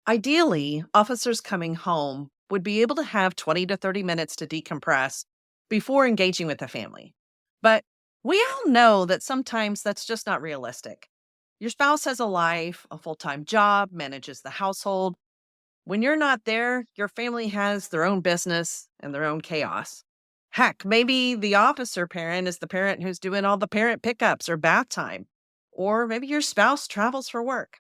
Ideally, officers coming home would be able to have 20 to 30 minutes to decompress before engaging with the family. But we all know that sometimes that's just not realistic. Your spouse has a life, a full time job, manages the household. When you're not there, your family has their own business and their own chaos. Heck, maybe the officer parent is the parent who's doing all the parent pickups or bath time. Or maybe your spouse travels for work.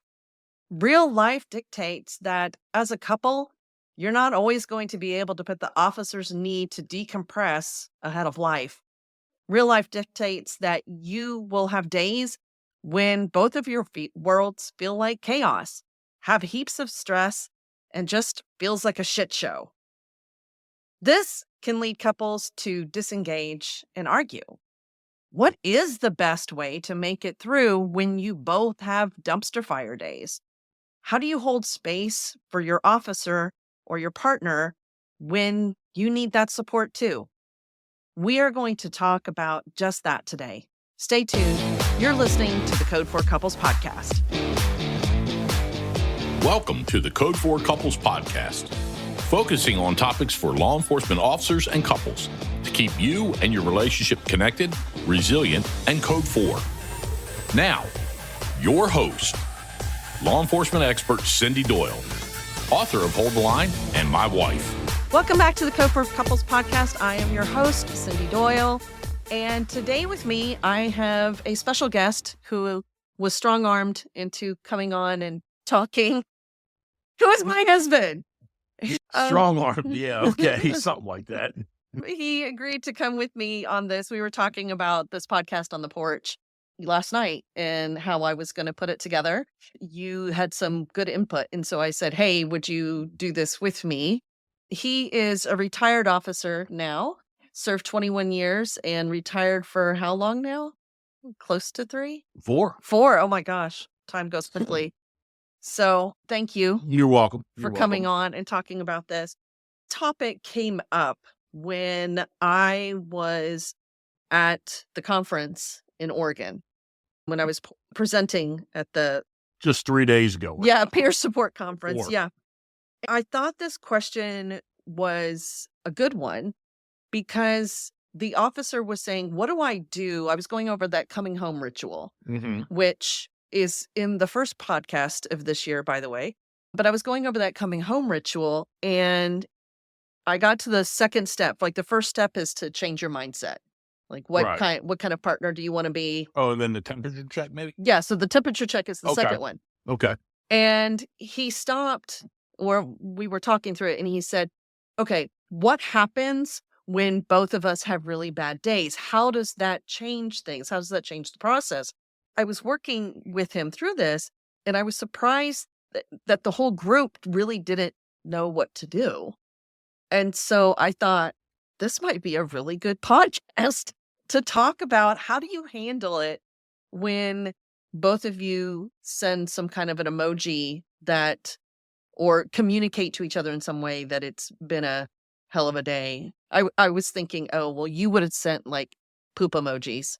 Real life dictates that as a couple, you're not always going to be able to put the officer's need to decompress ahead of life. Real life dictates that you will have days when both of your worlds feel like chaos, have heaps of stress, and just feels like a shit show. This can lead couples to disengage and argue. What is the best way to make it through when you both have dumpster fire days? How do you hold space for your officer or your partner when you need that support too? We are going to talk about just that today. Stay tuned. You're listening to the Code for Couples podcast. Welcome to the Code for Couples podcast, focusing on topics for law enforcement officers and couples to keep you and your relationship connected, resilient, and code for. Now, your host, law enforcement expert Cindy Doyle, author of Hold the Line and My Wife. Welcome back to the Code for Couples podcast. I am your host, Cindy Doyle. And today with me, I have a special guest who was strong-armed into coming on and talking, who is my husband. Strong-armed, yeah, okay, something like that. He agreed to come with me on this. We were talking about this podcast on the porch last night and how I was going to put it together. You had some good input. And so I said, hey, would you do this with me? He is a retired officer now, served 21 years and retired for how long now? Close to 3? 4. Oh my gosh. Time goes quickly. So thank you. You're welcome. For coming on and talking about this. Topic came up when I was at the conference in Oregon, when I was presenting at the... Just 3 days ago. Yeah, peer support conference. 4. Yeah. I thought this question was a good one because the officer was saying, what do I do? I was going over that coming home ritual, which is in the first podcast of this year, by the way. But I was going over that coming home ritual and I got to the second step. Like the first step is to change your mindset. Like what kind of partner do you want to be? Oh, and then the temperature check maybe? Yeah. So the temperature check is the second one. Okay. And he stopped, or we were talking through it, and he said, okay, what happens when both of us have really bad days? How does that change things? How does that change the process? I was working with him through this, and I was surprised that the whole group really didn't know what to do. And so I thought, this might be a really good podcast to talk about how do you handle it when both of you send some kind of an emoji that, or communicate to each other in some way that it's been a hell of a day. I was thinking, oh, well, you would have sent like poop emojis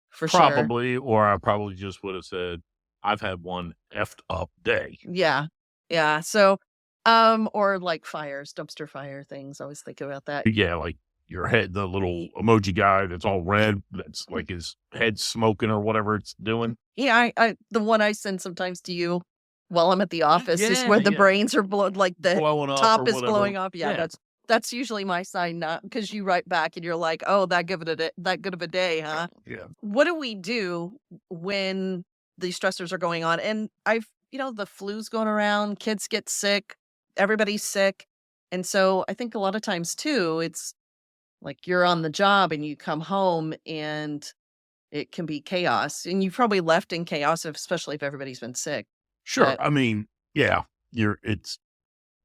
for Probably, or I probably just would have said, I've had one effed up day. Yeah. Yeah. So, or like fires, dumpster fire things. I always think about that. Yeah, like your head, the little emoji guy that's all red, that's like his head smoking or whatever it's doing. Yeah, I the one I send sometimes to you while I'm at the office is where the brains are blown, like the top is blowing up. Yeah, that's usually my sign, not because you write back and you're like, oh, that good of a day, huh? Yeah. What do we do when these stressors are going on? And the flu's going around, kids get sick, everybody's sick. And so I think a lot of times too, it's like you're on the job and you come home and it can be chaos. And you've probably left in chaos, especially if everybody's been sick. Sure. But, I mean, yeah, it's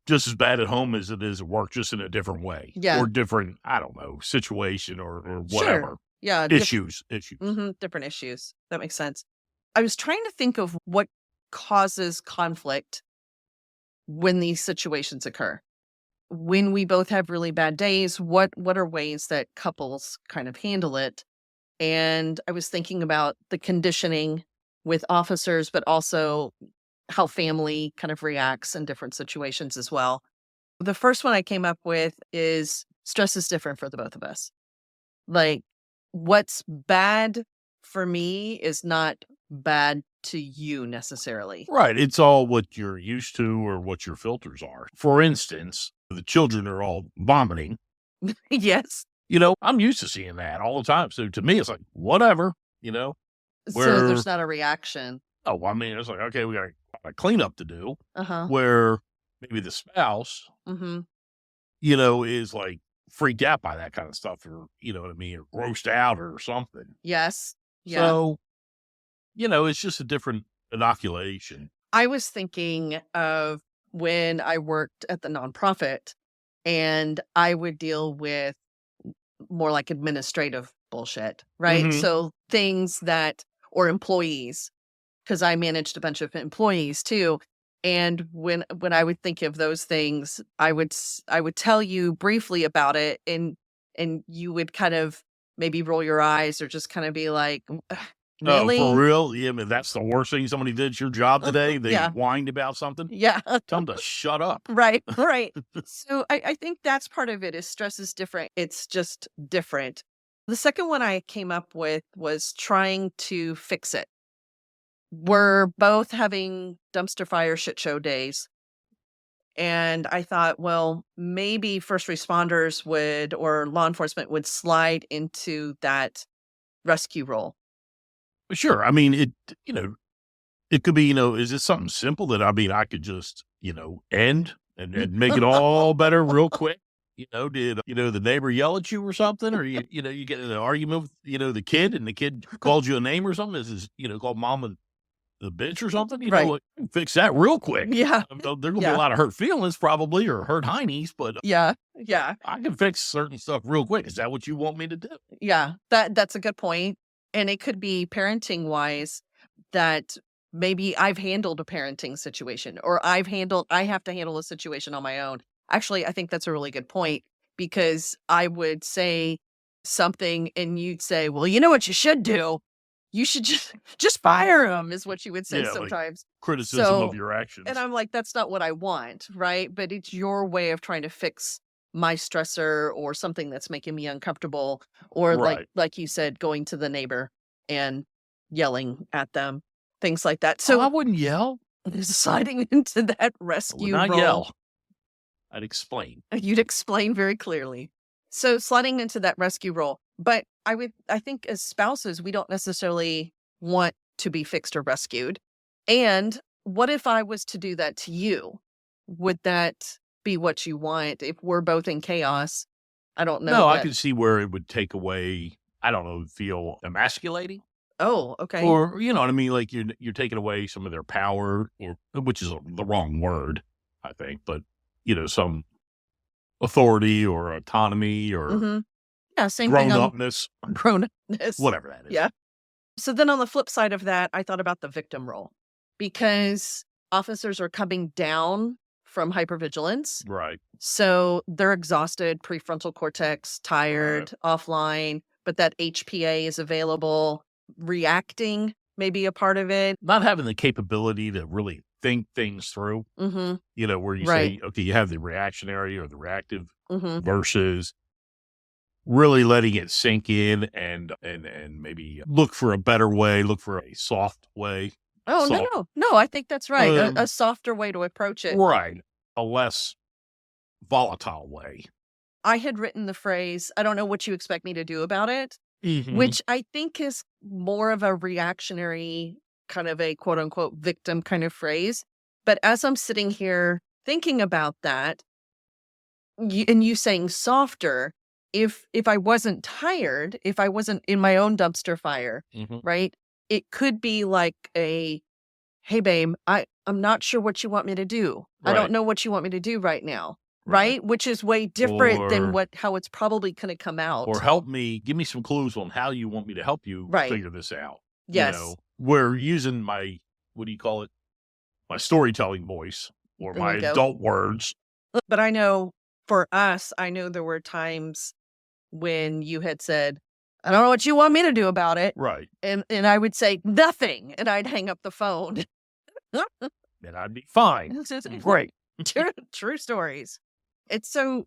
just as bad at home as it is at work, just in a different way. Yeah. Or different, I don't know, situation or whatever. Sure. Yeah. Issues. Different issues. That makes sense. I was trying to think of what causes conflict when these situations occur. When we both have really bad days, what are ways that couples kind of handle it? And I was thinking about the conditioning with officers, but also how family kind of reacts in different situations as well. The first one I came up with is stress is different for the both of us. Like, what's bad for me is not bad to you necessarily. Right. It's all what you're used to or what your filters are. For instance, the children are all vomiting. Yes. I'm used to seeing that all the time. So to me, it's like, whatever, So where, there's not a reaction. oh, I mean, it's like, okay, we got a cleanup to do Uh-huh. where maybe the spouse, Mm-hmm. is like freaked out by that kind of stuff or, you know what I mean, or grossed out or something. Yes. Yeah. So, it's just a different inoculation. I was thinking of when I worked at the nonprofit and I would deal with more like administrative bullshit, right? Mhm. So things that, or employees, because I managed a bunch of employees too. And when I would think of those things, I would tell you briefly about it, and you would kind of maybe roll your eyes or just kind of be like, "Ugh, Oh, for really? real? Yeah, I mean, that's the worst thing somebody did at your job today. They Yeah, whined about something. yeah, Tell them to shut up. right, right." So I think that's part of it is stress is different. It's just different. The second one I came up with was trying to fix it. We're both having dumpster fire shit show days. And I thought, well, maybe first responders would or law enforcement would slide into that rescue role. Sure. I mean, it could be, is it something simple that, I mean, I could just, end and make it all better real quick? Did, the neighbor yell at you or something? Or, you get in an argument with, the kid and the kid called you a name or something? This is, called mama the bitch or something? Right. What, fix that real quick. Yeah. There's going to be a Yeah. lot of hurt feelings probably or hurt heinies, but Yeah. Yeah. I can fix certain stuff real quick. Is that what you want me to do? Yeah. That's a good point. And it could be parenting wise that maybe I've handled a parenting situation or I have to handle a situation on my own. Actually, I think that's a really good point because I would say something and you'd say, "Well, you know what you should do? You should just fire him," is what you would say Yeah, like sometimes. criticism of So, your actions. and I'm like, that's not what I want, right? But it's your way of trying to fix my stressor or something that's making me uncomfortable, or Right. like you said, going to the neighbor and yelling at them, things like that. Oh, I So wouldn't yell. sliding into that I would rescue not role, yell. I'd explain. you'd explain very clearly. So sliding into that rescue role, but I think as spouses, we don't necessarily want to be fixed or rescued. And what if I was to do that to you? Would that be what you want if we're both in chaos? I don't know No, I that. could see where it would take away, I don't know, feel emasculating Oh, okay. or, you know what I mean? Like you're taking away some of their power or, which is the wrong word, I think, but some authority or autonomy or Hmm. Yeah, same thing grown on upness, grown-upness. whatever that is. Yeah. So then on the flip side of that, I thought about the victim role because officers are coming down from hypervigilance. Right. So they're exhausted, prefrontal cortex, tired, offline, but that HPA is available. Reacting may be a part of it. Not having the capability to really think things through, Mm-hmm. where you Right. say, okay, you have the reactionary or the reactive Mm-hmm. versus really letting it sink in and maybe look for a better way, look for a soft way. Oh, So, no, I think that's right. A um, softer way to approach it. right. A less volatile way. I had written the phrase, I don't know what you expect me to do about it, Mhm. which I think is more of a reactionary kind of a quote unquote victim kind of phrase. But as I'm sitting here thinking about that, and you saying softer, if I wasn't tired, if I wasn't in my own dumpster fire, Mhm. right? It could be like a, "Hey babe, I'm not sure what you want me to do. I Right. don't know what you want me to do right now." Right. Right? Which is way different than Or how it's probably gonna come out. or help me, give me some clues on how you want me to help you Right. figure this out. Yes. We're using my, what do you call it? My storytelling voice or There my you go. adult words. But I know for us, I know there were times when you had said, "I don't know what you want me to do about it." Right. And I would say, "Nothing," and I'd hang up the phone. then I'd be fine. Great. True stories. It's so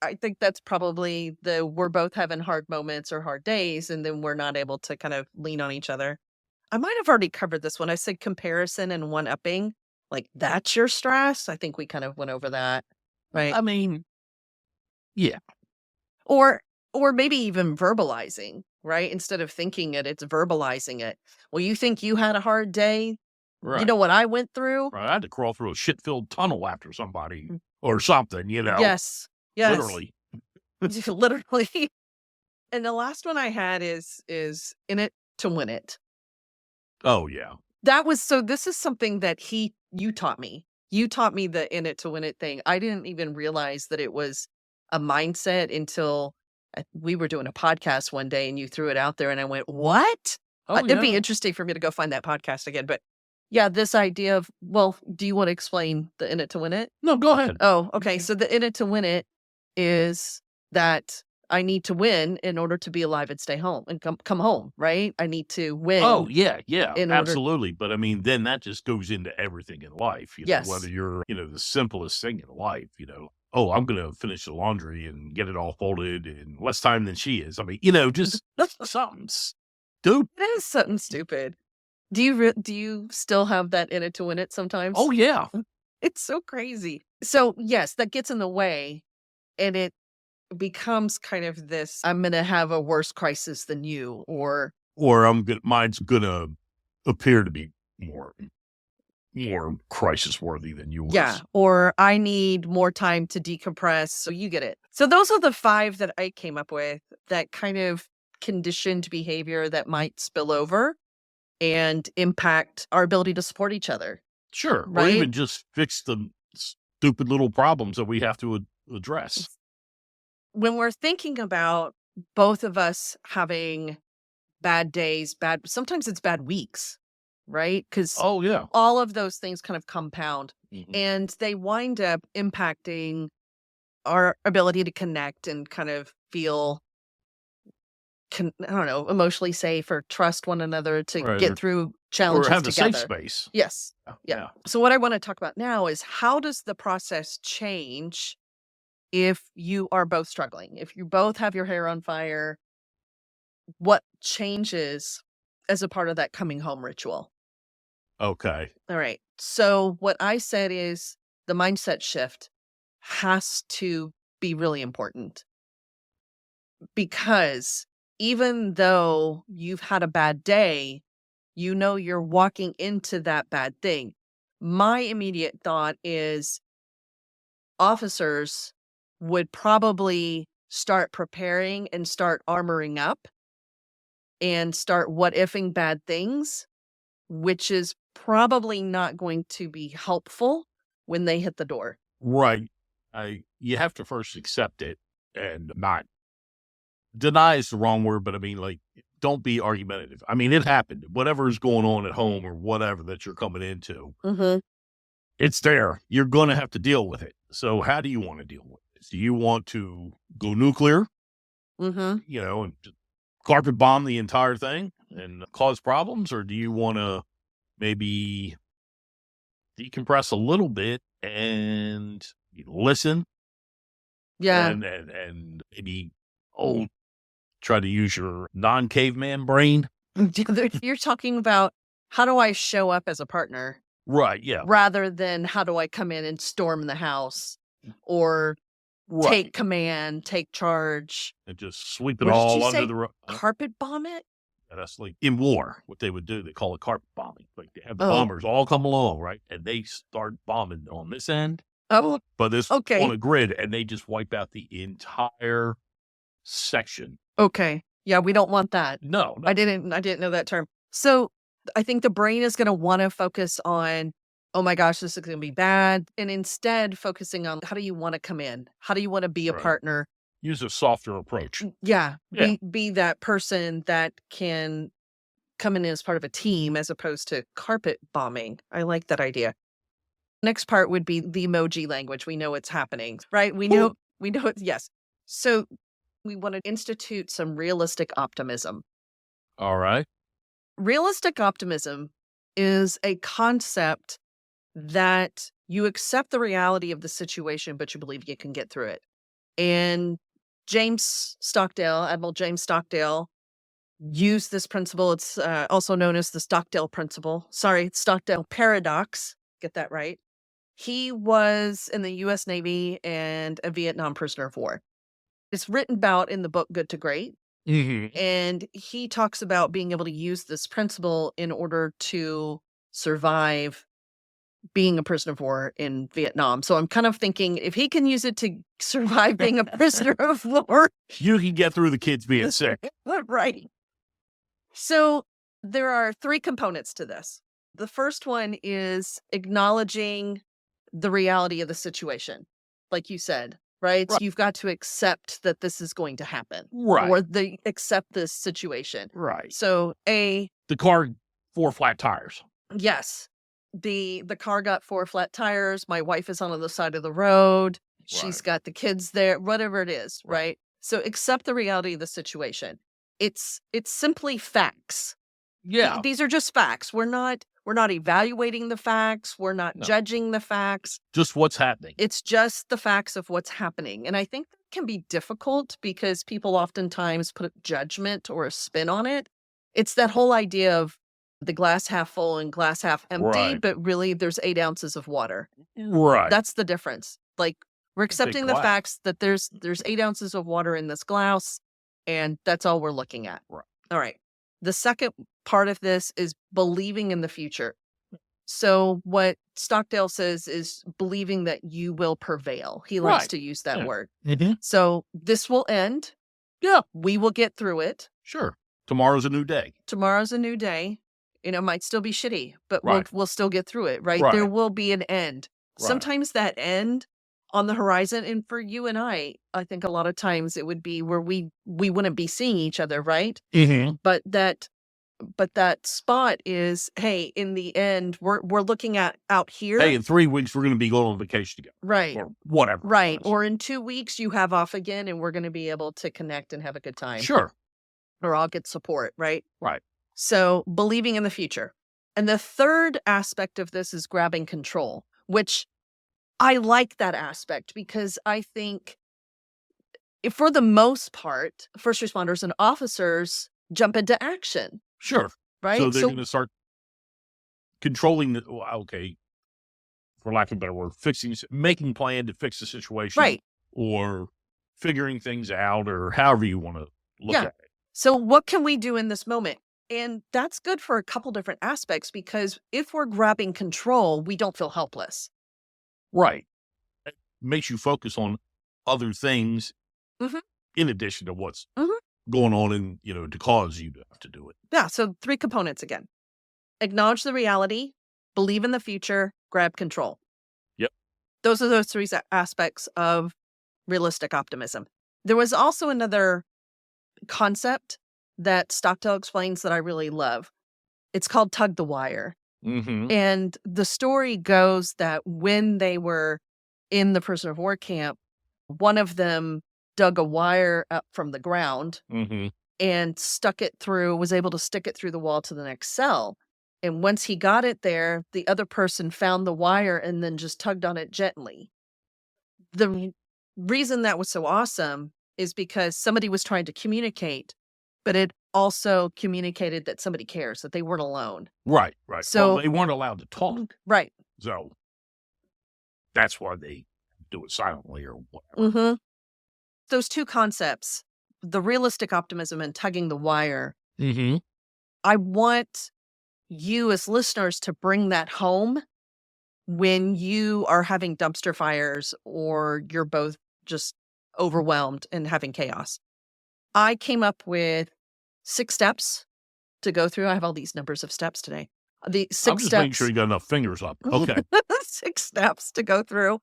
I think that's probably we're both having hard moments or hard days, and then we're not able to kind of lean on each other. I might have already covered this one. I said comparison and one upping. Like that's your stress. I think we kind of went over that, right? I mean, yeah, Or maybe even verbalizing, right? Instead of thinking it, it's verbalizing it. Well, you think you had a hard day? You right. know what I went through? Right. I had to crawl through a shit-filled tunnel after somebody or something, Yes. Yes. literally. Literally. And the last one I had is in it to win it. Oh, yeah. That was so this is something that you taught me. You taught me the in it to win it thing. I didn't even realize that it was a mindset until we were doing a podcast one day and you threw it out there and I went, "What?" Oh, It'd be yeah. interesting for me to go find that podcast again, but yeah, this idea of, well, do you want to explain the in it to win it? No, go ahead. Oh, okay. So the in it to win it is that I need to win in order to be alive and stay home and come home, right? I need to win. Oh, yeah, yeah, in order- absolutely. But I mean, then that just goes into everything in life, Yes. whether you're, the simplest thing in life, oh, I'm going to finish the laundry and get it all folded in less time than she is. I mean, just something stupid. It is something stupid. Do you still have that in it to win it sometimes? Oh, yeah. It's so crazy. So yes, that gets in the way and it becomes kind of this, I'm going to have a worse crisis than you, or Mine's going to appear to be more crisis worthy than yours. yeah, or I need more time to decompress. So you get it. So those are the 5 that I came up with that kind of conditioned behavior that might spill over and impact our ability to support each other. Sure. Or Right? even just fix the stupid little problems that we have to address. When we're thinking about both of us having bad days, sometimes it's bad weeks, right? Because Oh, yeah. all of those things kind of compound Mhm. and they wind up impacting our ability to connect and kind of feel I don't know, emotionally safe or trust one another to Right, get through Or challenges have a safe together. space. Yes. Yeah. So what I want to talk about now is how does the process change if you are both struggling? If you both have your hair on fire, what changes as a part of that coming home ritual? Okay. All right. So what I said is the mindset shift has to be really important because even though you've had a bad day, you're walking into that bad thing. My immediate thought is officers would probably start preparing and start armoring up and start what ifing bad things, which is probably not going to be helpful when they hit the door. Right. You have to first accept it and not deny is the wrong word, but I mean, like, don't be argumentative. I mean, it happened. Whatever's going on at home or whatever that you're coming into, Mm-hmm. it's there. You're going to have to deal with it. So how do you want to deal with it? Do you want to go nuclear, Mm-hmm. and just carpet bomb the entire thing and cause problems? Or do you want to maybe decompress a little bit and listen Yeah. and maybe, try to use your non-caveman brain? You're talking about how do I show up as a partner Right, yeah. rather than how do I come in and storm the house or Right. take command, take charge, And just sweep it What did all you under say? the rug. carpet bomb it? That's like in war, what they would do. They call it carpet bombing. Like they have the Oh. bombers all come along, right? And they start bombing on this end, Oh, but this Okay. on a grid, and they just wipe out the entire section. okay. Yeah, we don't want that. No, I didn't know that term. So I think the brain is going to want to focus on, oh my gosh, this is going to be bad. And instead focusing on how do you want to come in? How do you want to be a Right. partner? use a softer approach. Yeah. Yeah. Be that person that can come in as part of a team as opposed to carpet bombing. I like that idea. Next part would be the emoji language. We know it's happening, right? We know it's yes. So we want to institute some realistic optimism. All right. Realistic optimism is a concept that you accept the reality of the situation, but you believe you can get through it. And Admiral James Stockdale, used this principle. It's also known as the Stockdale principle. Sorry, Stockdale paradox. Get that right. He was in the U.S. Navy and a Vietnam prisoner of war. It's written about in the book Good to Great. Mm-hmm. And he talks about being able to use this principle in order to survive being a prisoner of war in Vietnam. So I'm kind of thinking if he can use it to survive being a prisoner of war, You can get through the kids being sick. right. So there are 3 components to this. The first one is acknowledging the reality of the situation. Like you said, right? Right. You've got to accept that this is going to happen. Right. Or accept this situation. Right. So The car, 4 flat tires. yes, the car got 4 flat tires. My wife is on the side of the road. She's Right. got the kids there, whatever it is, Right. right? So accept the reality of the situation. It's simply facts. Yeah. These are just facts. We're not evaluating the facts. We're not No. judging the facts. Just what's happening. It's just the facts of what's happening. And I think that can be difficult because people oftentimes put a judgment or a spin on it. It's that whole idea of the glass half full and glass half empty, Right. but really there's 8 ounces of water. Right. That's the difference. Like we're accepting the glass. facts that there's 8 ounces of water in this glass, and that's all we're looking at. Right. All right. The second part of this is believing in the future. So what Stockdale says is believing that you will prevail. He likes Right. to use that Yeah. word. Mm-hmm. So this will end. Yeah. We will get through it. Sure. Tomorrow's a new day. Tomorrow's a new day. It might still be shitty, but Right. we'll still get through it, right? Right. There will be an end. Right. Sometimes that end on the horizon, and for you and I think a lot of times it would be where we wouldn't be seeing each other, right? Mm-hmm. But that spot is, hey, in the end, we're looking at out here. Hey, in 3 weeks, we're going to be going on vacation together. Right. Or whatever. Right. it is. Or in 2 weeks, you have off again, and we're going to be able to connect and have a good time. Sure. Or I'll get support, right? Right. So believing in the future. And the third aspect of this is grabbing control, which I like that aspect because I think for the most part, first responders and officers jump into action, Sure. right? So they're going to start controlling for lack of a better word, making plan to fix the situation. right. Or figuring things out or however you want to look Yeah. at it. So what can we do in this moment? And that's good for a couple different aspects because if we're grabbing control, we don't feel helpless. Right. It makes you focus on other things Mhm. in addition to what's Mhm. going on and, to cause you to have to do it. Yeah. So 3 components again. Acknowledge the reality, believe in the future, grab control. Yep. Those are those 3 aspects of realistic optimism. There was also another concept that Stockdale explains that I really love. It's called tug the wire. Mm-hmm. And the story goes that when they were in the prisoner of war camp, one of them dug a wire up from the ground Mm-hmm. and was able to stick it through the wall to the next cell. And once he got it there, the other person found the wire and then just tugged on it gently. The reason that was so awesome is because somebody was trying to communicate, but it also communicated that somebody cares, that they weren't alone. Right. Right. So- they weren't allowed to talk. Right. So that's why they do it silently or whatever. Mm-hmm. Those 2 concepts, the realistic optimism and tugging the wire, Mm-hmm. I want you as listeners to bring that home when you are having dumpster fires or you're both just overwhelmed and having chaos. I came up with 6 steps to go through. I have all these numbers of steps today. The 6 I'm just making steps. sure you got enough fingers up. Okay. 6 steps to go through.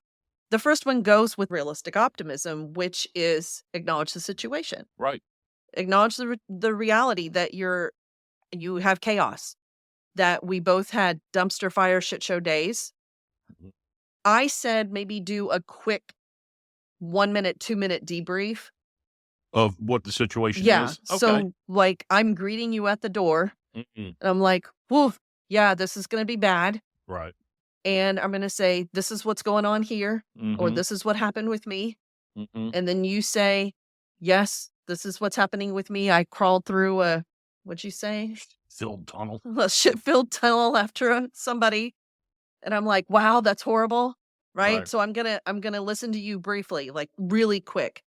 The first one goes with realistic optimism, which is acknowledge the situation. Right. Acknowledge the reality that you have chaos, that we both had dumpster fire shit show days. Mhm. I said maybe do a quick 1 minute, 2 minute debrief. Of what the situation Yeah. is. Okay. So like I'm greeting you at the door Mm-mm. and I'm like, whew, yeah, this is going to be bad. Right. And I'm going to say, this is what's going on here, or this is what happened with me. And then you say, yes, this is what's happening with me. I crawled through what'd you say? Filled tunnel. A shit-filled tunnel after somebody. And I'm like, wow, that's horrible. Right. So I'm gonna listen to you briefly, like really quick.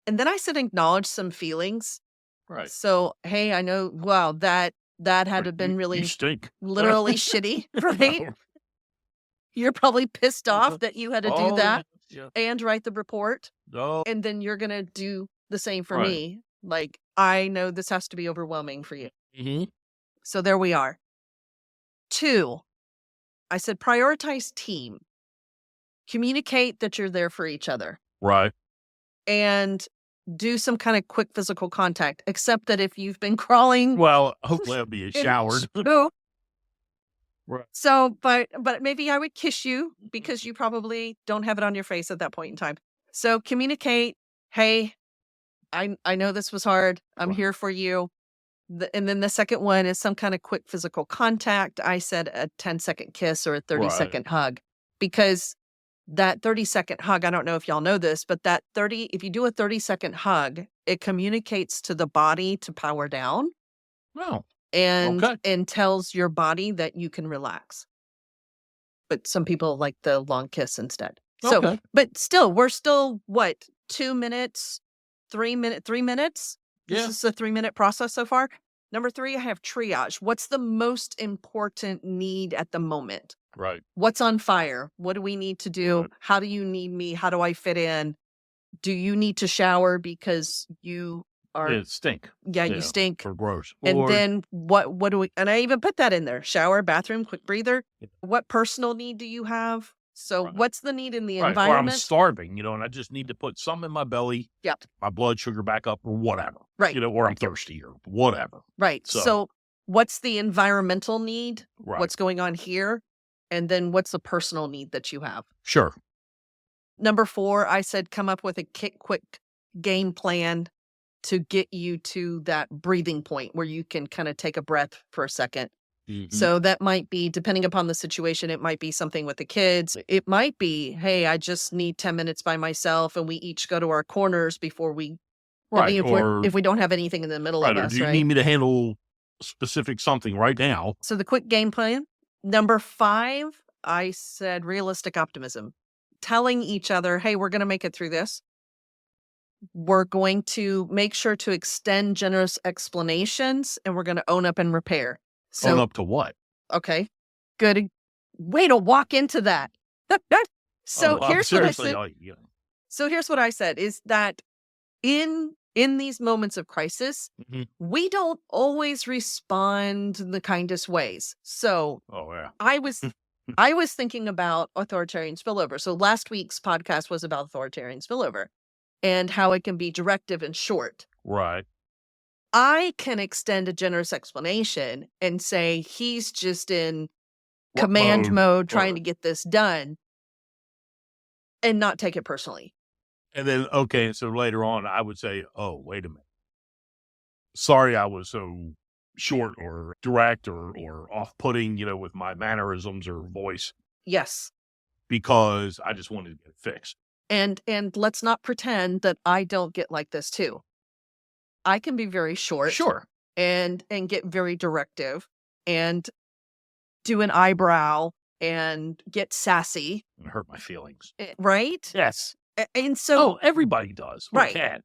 And then I said, acknowledge some feelings. Right. So, hey, I know, wow, that had to have been You really stink. literally shitty, right? You're probably pissed off that you had to do that and write the report. Oh, And then you're gonna do the same for Right. me. Like, I know this has to be overwhelming for you. mm-hmm. So there we are. 2, I said prioritize team. Communicate that you're there for each other Right. and do some kind of quick physical contact, except that if you've been crawling. Well, hopefully I'll be showered. Oh, Right. so, but maybe I would kiss you because you probably don't have it on your face at that point in time. So communicate, hey, I know this was hard. I'm Right. here for you. And then the second one is some kind of quick physical contact. I said a 10-second kiss or a 30-second hug, because that 30-second hug, I don't know if y'all know this, but if you do a 30-second hug, it communicates to the body to power down Well, and okay. tells your body that you can relax. But some people like the long kiss instead. So, Okay. but still, we're still what, 2 minutes, 3 minutes? Yeah. This is a 3-minute process so far. Number 3, I have triage. What's the most important need at the moment? Right. What's on fire? What do we need to do? Right. How do you need me? How do I fit in? Do you need to shower because you are, It stink. you stink? Or gross. And Or, then what do we, and I even put that in there, shower, bathroom, quick breather. Yeah. What personal need do you have? So Right. what's the need in the Or I'm environment? starving, and I just need to put some in my belly. Yep. My blood sugar back up or whatever. Right. Or I'm thirsty or whatever. Right. So- So what's the environmental need? Right. What's going on here? And then what's the personal need that you have? Sure. Number 4, I said, come up with a quick game plan to get you to that breathing point where you can kind of take a breath for a second. So that might be, depending upon the situation, it might be something with the kids. It might be, hey, I just need 10 minutes by myself and we each go to our corners before we, Right. if we don't have anything in the middle Right. of Or us, do you right? need me to handle specific something right now? So the quick game plan. Number 5, I said realistic optimism. Telling each other, hey, we're going to make it through this. We're going to make sure to extend generous explanations and we're going to own up and repair. So, Own up to what? okay, good way to walk into that. So here's what I seriously, said. So here's what I said is that in these moments of crisis, we don't always respond in the kindest ways. So Oh, yeah. I was thinking about authoritarian spillover. So last week's podcast was about authoritarian spillover and how it can be directive and short. Right. I can extend a generous explanation and say he's just in What command mode Or- trying to get this done and not take it personally. And then, okay, so later on, I would say, oh, wait a minute. Sorry I was so short or direct or off-putting, with my mannerisms or voice, Yes. because I just wanted to get it fixed. And let's not pretend that I don't get like this too. I can be very short. Sure. And get very directive and do an eyebrow and get sassy, It hurt my feelings. right? Yes. And so Everybody does. Right. Can.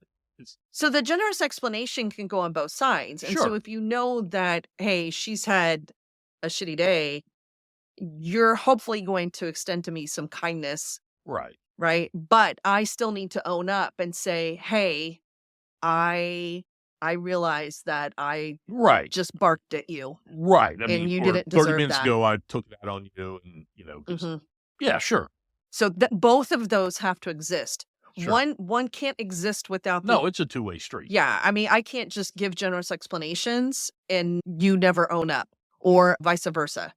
So the generous explanation can go on both sides. And so Sure. if you know that, hey, she's had a shitty day, you're hopefully going to extend to me some kindness, Right. right? But I still need to own up and say, hey, I realize that I Right. just barked at you. Right. I And mean, you or didn't 30 deserve minutes that. ago, I took that on you and, 'cause- Mhm. yeah, sure. So both of those have to exist. Sure. One can't exist without No, it's a two-way street. Yeah, I mean, I can't just give generous explanations and you never own up, or vice versa,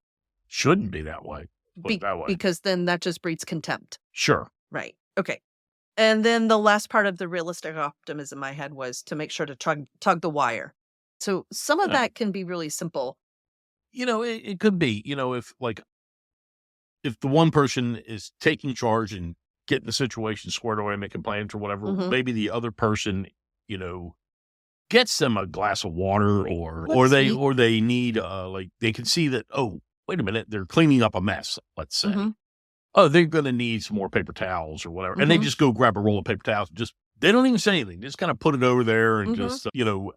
Shouldn't be that way. Put it that way. because then that just breeds contempt. Sure. Right. Okay. And then the last part of the realistic optimism I had was to make sure to tug the wire. So some of Yeah. that can be really simple. It could be, if if the one person is taking charge and getting the situation squared away, making plans or whatever, maybe the other person, gets them a glass of water or they need, like they can see that, oh, wait a minute, they're cleaning up a mess, let's say. Oh, they're going to need some more paper towels or whatever. And they just go grab a roll of paper towels. They don't even say anything. Just kind of put it over there and just,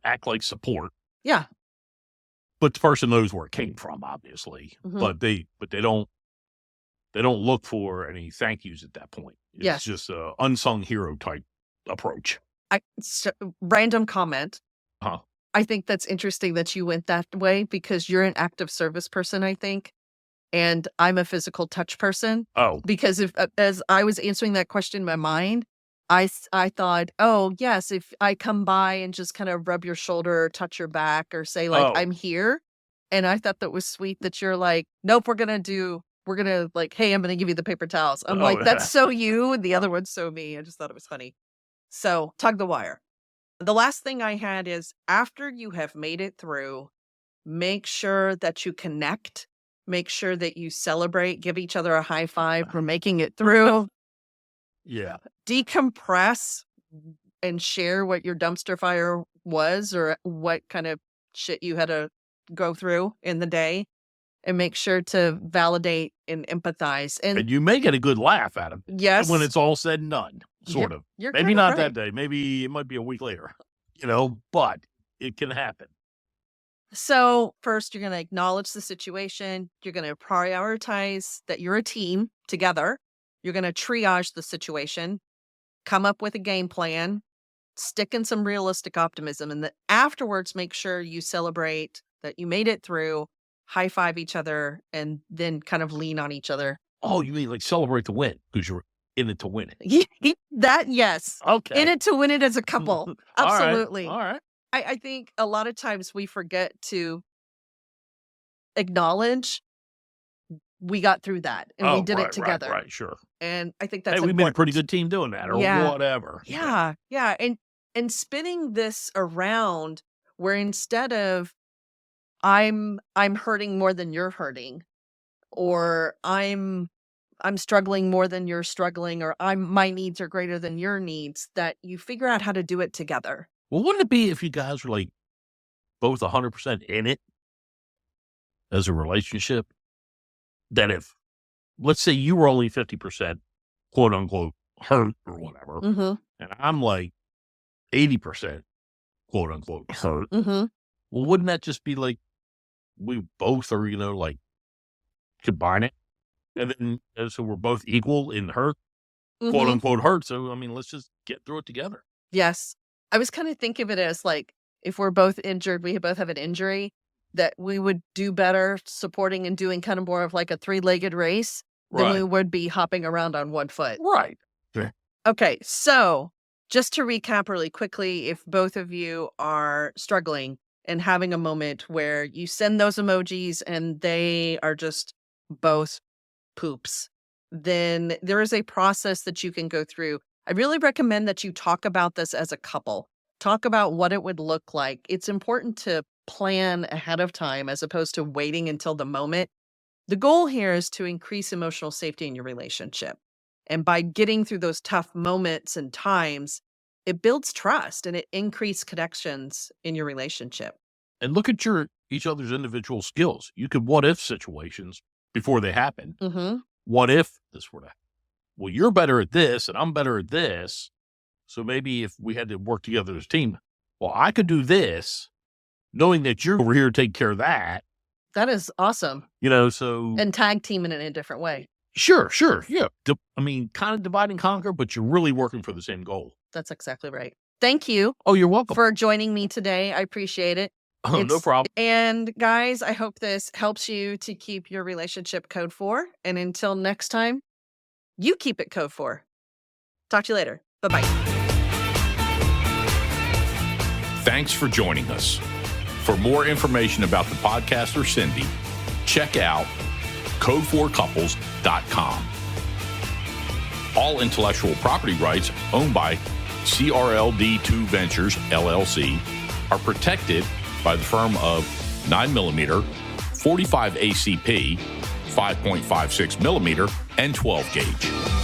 act like support. Yeah. But the person knows where it came from, obviously. But they don't look for any thank yous at that point. It's just a unsung hero type approach. Random comment. Huh? I think that's interesting that you went that way because you're an active service person, I think, and I'm a physical touch person. Oh, because as I was answering that question in my mind, I thought, oh yes, if I come by and just kind of rub your shoulder or touch your back or say like I'm here, and I thought that was sweet that you're like, nope, we're gonna like, hey, I'm gonna give you the paper towels. I'm like, that's so you, and the other one's so me. I just thought it was funny. So tug the wire. The last thing I had is after you have made it through, make sure that you connect, make sure that you celebrate, give each other a high five for making it through. Yeah. Decompress and share what your dumpster fire was or what kind of shit you had to go through in the day. And make sure to validate and empathize. And you may get a good laugh at them. Yes. When it's all said and done, sort of. Maybe not that day. Maybe it might be a week later, but it can happen. So first, you're going to acknowledge the situation. You're going to prioritize that you're a team together. You're going to triage the situation, come up with a game plan, stick in some realistic optimism. And then afterwards, make sure you celebrate that you made it through. High five each other and then kind of lean on each other. Oh, you mean like celebrate the win because you're in it to win it. Yes. Okay. In it to win it as a couple. Absolutely. All right. I think a lot of times we forget to acknowledge we got through that and we did it together. Right, sure. And I think that's we've been a pretty good team doing that or whatever. Yeah. And spinning this around where instead of I'm hurting more than you're hurting, or I'm struggling more than you're struggling, or my needs are greater than your needs, that you figure out how to do it together. Well, wouldn't it be if you guys were like both 100% in it as a relationship? That if, let's say you were only 50%, quote unquote, hurt or whatever, and I'm like 80%, quote unquote, hurt. Well, wouldn't that just be like, we both are, like combine it. And then so we're both equal in hurt, quote unquote hurt. So, let's just get through it together. Yes. I was kind of thinking of it as like, if we're both injured, we both have an injury, that we would do better supporting and doing kind of more of like a 3-legged race than we would be hopping around on one foot. Right. Okay. So just to recap really quickly, if both of you are struggling, and having a moment where you send those emojis and they are just both poops, then there is a process that you can go through. I really recommend that you talk about this as a couple. Talk about what it would look like. It's important to plan ahead of time as opposed to waiting until the moment. The goal here is to increase emotional safety in your relationship. And by getting through those tough moments and times, it builds trust and it increases connections in your relationship. And look at each other's individual skills. You could what if situations before they happen. What if this were to happen? Well, you're better at this and I'm better at this. So maybe if we had to work together as a team, well, I could do this knowing that you're over here to take care of that. That is awesome. So. And tag teaming in a different way. Sure. Yeah. Kind of divide and conquer, but you're really working for the same goal. That's exactly right. Thank you. Oh, you're welcome. For joining me today. I appreciate it. Oh, no problem. And guys, I hope this helps you to keep your relationship code 4. And until next time, you keep it code 4. Talk to you later. Bye-bye. Thanks for joining us. For more information about the podcast or Cindy, check out code4couples.com. All intellectual property rights owned by CRLD2 Ventures, LLC, are protected by the firm of 9mm, 45 ACP, 5.56 millimeter and 12 gauge.